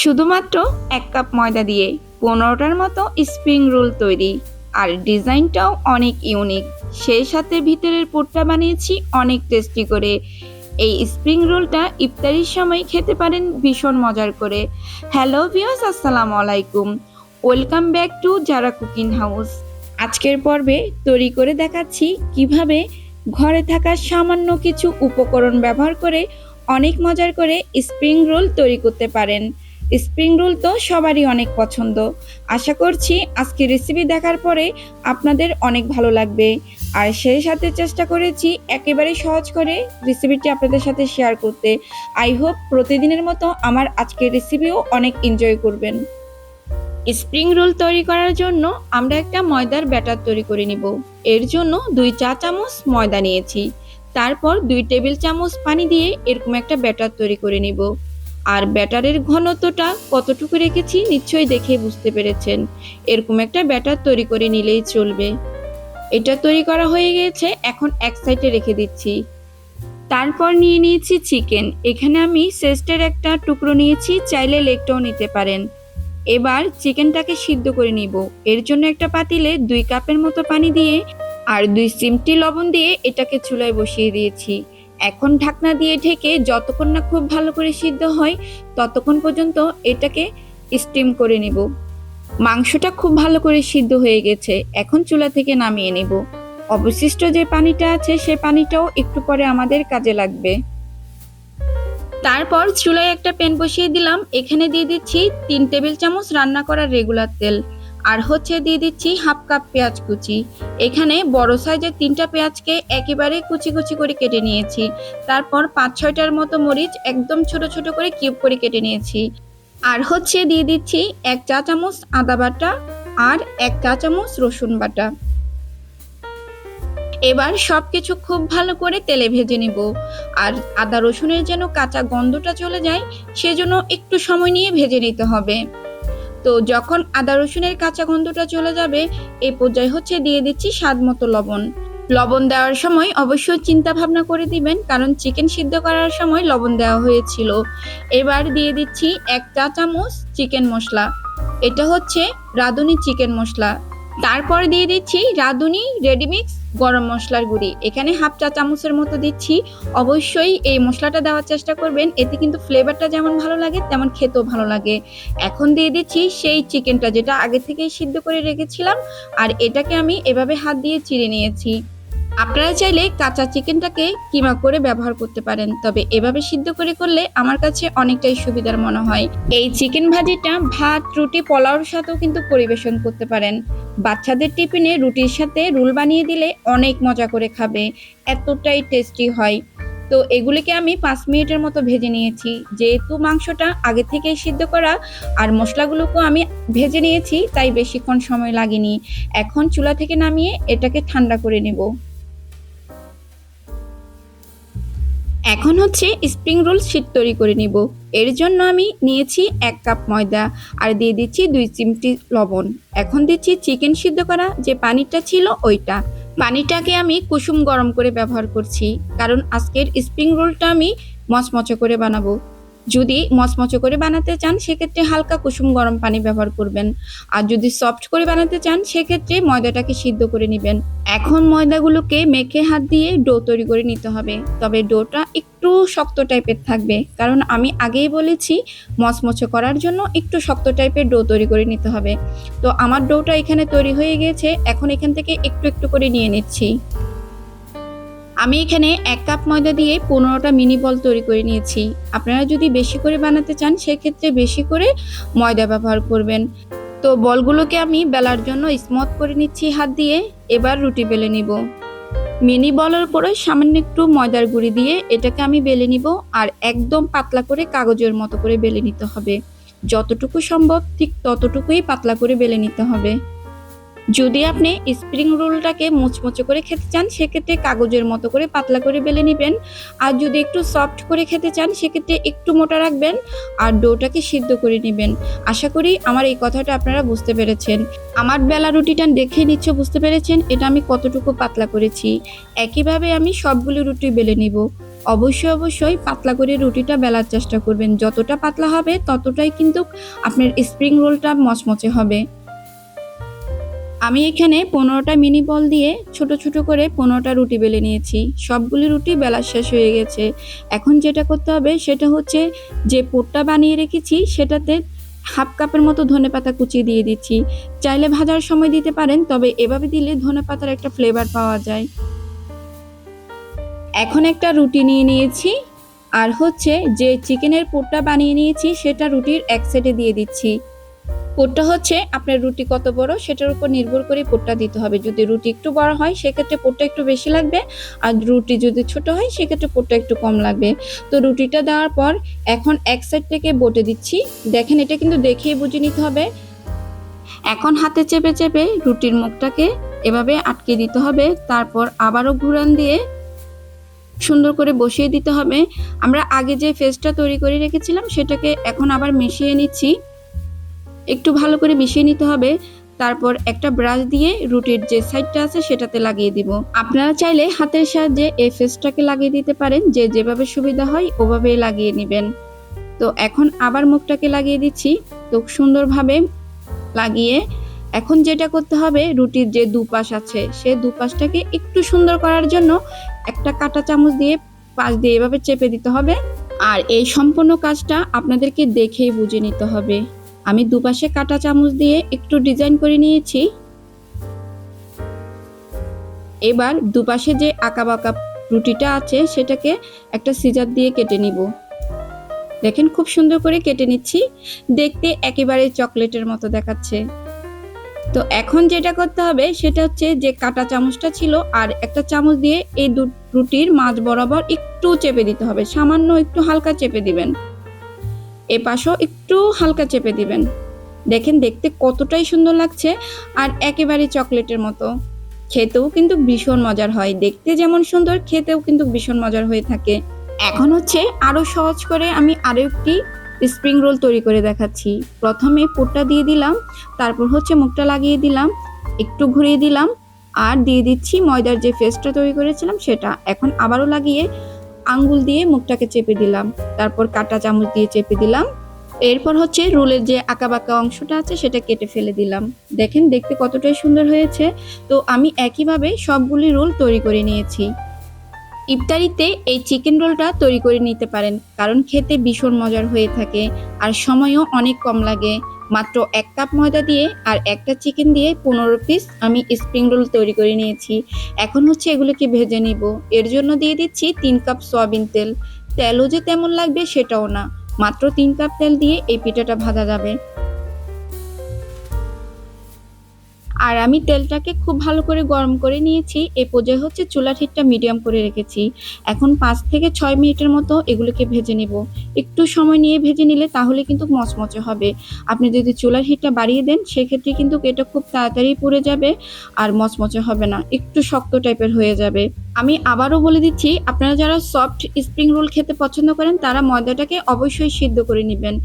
শুধুমাত্র 1 কাপ ময়দা দিয়ে 15টার মতো স্প্রিং রোল তৈরি। আর ডিজাইনটাও অনেক ইউনিক। সেই সাথে ভিতরের পুরটা বানিয়েছি অনেক টেস্টি করে। এই স্প্রিং রোলটা ইফতারির সময় খেতে পারেন ভীষণ মজার করে। হ্যালো ভিউয়ার্স, আসসালামু আলাইকুম। Welcome back to Zara cooking house. আজকের পর্বে তৈরি করে দেখাচ্ছি কিভাবে ঘরে থাকা সামান্য কিছু উপকরণ ব্যবহার করে অনেক মজার করে স্প্রিং রোল তৈরি করতে পারেন। স্প্রিং রোল তো সবারই অনেক পছন্দ। আশা করছি আজকের রেসিপি দেখার পরে আপনাদের অনেক ভালো লাগবে। আর সেই সাথে চেষ্টা করেছি একেবারে সহজ করে রেসিপিটি আপনাদের সাথে শেয়ার করতে। আই হোপ প্রতিদিনের মতো আমার আজকের রেসিপিও অনেক এনজয় করবেন। স্প্রিং রোল তৈরি করার জন্য আমরা একটা ময়দার ব্যাটার তৈরি করে নিব। এর জন্য 2 চা চামচ ময়দা নিয়েছি। তারপর 2 টেবিল চামচ পানি দিয়ে এরকম একটা ব্যাটার তৈরি করে নিব। আর ব্যাটারের ঘনত্বটা কতটুকু রেখেছি নিশ্চয়ই দেখে বুঝতে পেরেছেন। এরকম একটা ব্যাটার তৈরি করে নিলেই চলবে। এটা তৈরি করা হয়ে গেছে, এখন এক সাইডে রেখে দিচ্ছি। তারপর নিয়ে নিয়েছি চিকেন। এখানে আমি চেস্টের একটা টুকরো নিয়েছি, চাইলে লেগটাও নিতে পারেন। এবার চিকেনটাকে সিদ্ধ করে নিব। এর জন্য একটা পাতিলে 2 কাপের মতো পানি দিয়ে আর 2 চিমটি লবণ দিয়ে এটাকে চুলায় বসিয়ে দিয়েছি। এখন ঢাকনা দিয়ে ঢেকে যতক্ষণ না খুব ভালো করে সিদ্ধ হয় ততক্ষণ পর্যন্ত এটাকে স্টিম করে নিব। মাংসটা খুব ভালো করে সিদ্ধ হয়ে গেছে, এখন চুলা থেকে নামিয়ে নেব। অবশিষ্ট যে পানিটা আছে সে পানিটাও একটু পরে আমাদের কাজে লাগবে। তারপর চুলায় একটা প্যান বসিয়ে দিলাম। এখানে দিয়ে দিচ্ছি 3 টেবিল চামচ রান্না করা রেগুলার তেল। আর দিয়ে দিচ্ছি হাফ কাপ পেঁয়াজ কুচি। এখানে বড় সাইজের 3টা পেঁয়াজকে একেবারে কুচি কুচি করে কেটে নিয়েছি। তারপর 5-6টার মতো মরিচ একদম ছোট ছোট করে কিউব করে কেটে নিয়েছি। আর দিয়ে দিচ্ছি 1 চা চামচ আদা বাটা আর 1 চা চামচ রসুন বাটা। এবার সবকিছু খুব ভালো করে তেলে ভেজে নিব। আর আদা রসুনের যেন কাঁচা গন্ধটা চলে যায় সেজন্য একটু সময় নিয়ে ভেজে নিতে হবে। তো যখন আদা রসুনের কাঁচা গন্ধটা চলে যাবে এই পর্যায়ে দিয়ে দিচ্ছি স্বাদ মতো লবণ। লবণ দেওয়ার সময় অবশ্যই চিন্তা ভাবনা করে দিবেন, কারণ চিকেন সিদ্ধ করার সময় লবণ দেওয়া হয়েছিল। এবার দিয়ে দিচ্ছি 1 চা চামচ চিকেন মশলা। এটা রাঁধুনি চিকেন মশলা। তারপর দিয়ে দিচ্ছি রাঁধুনি রেডিমিক্স গরম মশলার গুঁড়ি। এখানে হাফ চা চামচের মতো দিচ্ছি। অবশ্যই এই মশলাটা দেওয়ার চেষ্টা করবেন, এতে কিন্তু ফ্লেভারটা যেমন ভালো লাগে তেমন খেতেও ভালো লাগে। এখন দিয়ে দিচ্ছি সেই চিকেনটা যেটা আগে থেকেই সিদ্ধ করে রেখেছিলাম। আর এটাকে আমি এভাবে হাত দিয়ে চিড়ে নিয়েছি। আপনারা চাইলে কাঁচা চিকেনটাকে কিমা করে ব্যবহার করতে পারেন, তবে এভাবে সিদ্ধ করে করলে আমার কাছে অনেকটাই সুবিধার মনে হয়। এই চিকেন ভাজিটা ভাত, রুটি, পোলাওর সাথেও কিন্তু পরিবেশন করতে পারেন। বাচ্চাদের টিফিনে রুটির সাথে রোল বানিয়ে দিলে অনেক মজা করে খাবে, এতটাই টেস্টি হয়। তো এগুলিকে আমি 5 মিনিটের মতো ভেজে নিয়েছি। যেহেতু মাংসটা আগে থেকেই সিদ্ধ করা আর মশলাগুলোকেও আমি ভেজে নিয়েছি, তাই বেশিক্ষণ সময় লাগেনি। এখন চুলা থেকে নামিয়ে এটাকে ঠান্ডা করে নেব। এখন স্প্রিং রোল শীট তৈরি করে নিব। এর জন্য আমি নিয়েছি 1 কাপ ময়দা আর দিয়ে দিচ্ছি 2 চিমটি লবণ। এখন দিচ্ছি চিকেন সিদ্ধ করা যে পানিটা ছিল ওইটা। পানিটাকে আমি কুসুম গরম করে ব্যবহার করছি, কারণ আজকের স্প্রিং রোলটা আমি মচমচে করে বানাবো। যদি মচমচে করে বানাতে চান সেক্ষেত্রে হালকা কুসুম গরম পানি ব্যবহার করবেন। আর যদি সফট করে বানাতে চান সেক্ষেত্রে ময়দাটাকে সিদ্ধ করে নেবেন। এখন ময়দাগুলোকে মেখে হাত দিয়ে ডো তৈরি করে নিতে হবে, তবে ডোটা একটু শক্ত টাইপের থাকবে, কারণ আমি আগেই বলেছি মচমচে করার জন্য একটু শক্ত টাইপের ডো তৈরি করে নিতে হবে। তো আমার ডোটা এখানে তৈরি হয়ে গেছে, এখন এখান থেকে একটু একটু করে নিয়ে নিচ্ছি। আমি এখানে 1 কাপ ময়দা দিয়ে 15টা মিনি বল তৈরি করে নিয়েছি। আপনারা যদি বেশি করে বানাতে চান সেক্ষেত্রে বেশি করে ময়দা ব্যবহার করবেন। তো বলগুলোকে আমি বেলার জন্য স্মুথ করে নিচ্ছি হাত দিয়ে। এবার রুটি বেলে নিব। মিনি বলের উপরে সামান্য একটু ময়দার গুঁড়ি দিয়ে এটাকে আমি বেলে নিব। আর একদম পাতলা করে কাগজের মতো করে বেলে নিতে হবে। যতটুকু সম্ভব ঠিক ততটুকুই পাতলা করে বেলে নিতে হবে। যদি আপনি স্প্রিং রোলটাকে মুচমুচে করে খেতে চান সেক্ষেত্রে কাগজের মতো করে পাতলা করে বেলে নেবেন। আর যদি একটু সফট করে খেতে চান সেক্ষেত্রে একটু মোটা রাখবেন আর ডোটাকে সিদ্ধ করে নেবেন। আশা করি আমার এই কথাটা আপনারা বুঝতে পেরেছেন। আমার বেলা রুটিটা দেখে নিশ্চয় বুঝতে পেরেছেন এটা আমি কতটুকু পাতলা করেছি। একইভাবে আমি সবগুলো রুটি বেলে নিব। অবশ্যই অবশ্যই পাতলা করে রুটিটা বেলার চেষ্টা করবেন। যতটা পাতলা হবে ততটাই কিন্তু আপনার স্প্রিং রোলটা মচমচে হবে। আমি এখানে 15টা মিনি বল দিয়ে ছোট ছোট করে 15টা রুটি বেলে নিয়েছি। সবগুলি রুটি বেলা শেষ হয়ে গেছে। এখন যেটা করতে হবে সেটা হচ্ছে যে পুরটা বানিয়ে রেখেছি সেটাতে হাফ কাপের মতো ধনেপাতা কুচি দিয়ে দিচ্ছি। চাইলে ভাজার সময় দিতে পারেন, তবে এভাবে দিলে ধনেপাতার একটা ফ্লেভার পাওয়া যায়। এখন একটা রুটি নিয়ে নিয়েছি, আর হচ্ছে যে চিকেনের পুরটা বানিয়ে নিয়েছি সেটা রুটির এক সাইডে দিয়ে দিচ্ছি। পুরটা হচ্ছে আপনার রুটি কত বড় সেটার উপর নির্ভর করে পুরটা দিতে হবে। যদি রুটি একটু বড় হয় সেক্ষেত্রে পুরটা একটু বেশি লাগবে, আর রুটি যদি ছোট হয় সেক্ষেত্রে পুরটা একটু কম লাগবে। তো রুটিটা দেওয়ার পর এখন এক সাইড থেকে বটে দিচ্ছি। দেখেন, এটা কিন্তু দেখেই বুঝে নিতে হবে। এখন হাতে চেপে চেপে রুটির মুখটাকে এভাবে আটকে দিতে হবে, তারপর আবারও ঘুরান দিয়ে সুন্দর করে বসিয়ে দিতে হবে। আমরা আগে যে ফেসটা তৈরি করে রেখেছিলাম সেটাকে এখন আবার মিশিয়ে নিচ্ছি। একটু ভালো করে মিশিয়ে নিতে হবে। তারপর একটা ব্রাশ দিয়ে রুটির যে সাইডটা আছে সেটাতে লাগিয়ে দিব। আপনারা চাইলে হাতের সাহায্যে এই ফেসটাকে লাগিয়ে দিতে পারেন, যে যেভাবে সুবিধা হয় ওভাবে লাগিয়ে নেবেন। তো এখন আবার মুখটাকে লাগিয়ে দিচ্ছি। তো সুন্দরভাবে লাগিয়ে এখন যেটা করতে হবে, রুটির যে দুপাশ আছে সে দুপাশটাকে একটু সুন্দর করার জন্য একটা কাঁটা চামচ দিয়ে পাশ দিয়ে এভাবে চেপে দিতে হবে। আর এই সম্পূর্ণ কাজটা আপনাদেরকে দেখেই বুঝে নিতে হবে। আমি দুপাশে কাঁটা চামচ দিয়ে একটু ডিজাইন করে নিয়েছি। এবার দুপাশে যে আঁকা বাঁকা রুটিটা আছে সেটাকে একটা সিজার দিয়ে কেটে নিব। দেখেন, খুব সুন্দর করে কেটে নিচ্ছি। দেখতে একেবারে চকলেটের মতো দেখাচ্ছে। তো এখন যেটা করতে হবে সেটা হচ্ছে যে কাঁটা চামচটা ছিল আর একটা চামচ দিয়ে এই রুটির মাঝ বরাবর একটু চেপে দিতে হবে। সামান্য একটু হালকা চেপে দিবেন, এ পাশও একটু হালকা চেপে দিবেন। দেখেন, দেখতে কতটাই সুন্দর লাগছে, আর একেবারে চকলেটের মতো। খেতেও কিন্তু ভীষণ মজার হয়। দেখতে যেমন সুন্দর, খেতেও কিন্তু ভীষণ মজার হয়ে থাকে। এখন হচ্ছে আরো সহজ করে আমি আরো একটি স্প্রিং রোল তৈরি করে দেখাচ্ছি। প্রথমে পুরটা দিয়ে দিলাম, তারপর হচ্ছে মুখটা লাগিয়ে দিলাম, একটু ঘুরিয়ে দিলাম, আর দিয়ে দিচ্ছি ময়দার যে ফেসটা তৈরি করেছিলাম সেটা। এখন আবারও লাগিয়ে আঙ্গুল দিয়ে মুখটাকে চেপে দিলাম, তারপর কাঁটা চামচ দিয়ে চেপে দিলাম। এরপর হচ্ছে রোলের যে আঁকা বাঁকা অংশটা আছে সেটা কেটে ফেলে দিলাম। দেখেন, দেখতে কতটাই সুন্দর হয়েছে। তো আমি একইভাবে সবগুলি রোল তৈরি করে নিয়েছি। ইফতারিতে এই চিকেন রোলটা তৈরি করে নিতে পারেন, কারণ খেতে ভীষণ মজার হয়ে থাকে আর সময়ও অনেক কম লাগে। মাত্র 1 কাপ ময়দা দিয়ে আর একটা চিকেন দিয়ে 15 পিস আমি স্প্রিং রোল তৈরি করে নিয়েছি। এখন হচ্ছে এগুলোকে ভেজে নিব। এর জন্য দিয়ে দিচ্ছি 3 কাপ সয়াবিন তেল। তেলও যে তেমন লাগবে সেটাও না, মাত্র 3 কাপ তেল দিয়ে এই পিঠাটা ভাজা যাবে। আর আমি তেলটাকে খুব ভালো করে গরম করে নিয়েছি। এই পর্যায়ে হচ্ছে চুলার হিটটা মিডিয়াম করে রেখেছি। এখন 5 থেকে 6 মিনিটের মতো এগুলোকে ভেজে নিব। একটু সময় নিয়ে ভেজে নিলে তাহলে কিন্তু মচমচে হবে। আপনি যদি চুলার হিটটা বাড়িয়ে দেন সেক্ষেত্রে কিন্তু এটা খুব তাড়াতাড়ি পুড়ে যাবে আর মচমচে হবে না, একটু শক্ত টাইপের হয়ে যাবে। আমি আবারও বলে দিচ্ছি, আপনারা যারা সফট স্প্রিং রোল খেতে পছন্দ করেন তারা ময়দাটাকে অবশ্যই সিদ্ধ করে নেবেন।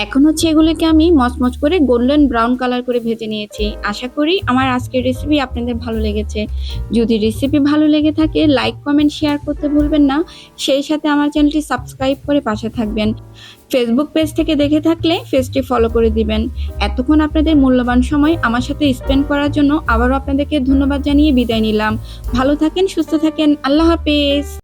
এখন হচ্ছে এগুলোকে আমি মচমচ করে গোল্ডেন ব্রাউন কালার করে ভেজে নিয়েছি। আশা করি আমার আজকের রেসিপি আপনাদের ভালো লেগেছে। যদি রেসিপি ভালো লেগে থাকে লাইক কমেন্ট শেয়ার করতে ভুলবেন না। সেই সাথে আমার চ্যানেলটি সাবস্ক্রাইব করে পাশে থাকবেন। ফেসবুক পেজ থেকে দেখে থাকলে পেজটি ফলো করে দিবেন। এতক্ষণ আপনাদের মূল্যবান সময় আমার সাথে স্পেন্ড করার জন্য আবারও আপনাদেরকে ধন্যবাদ জানিয়ে বিদায় নিলাম। ভালো থাকেন, সুস্থ থাকেন, আল্লাহ হাফেজ।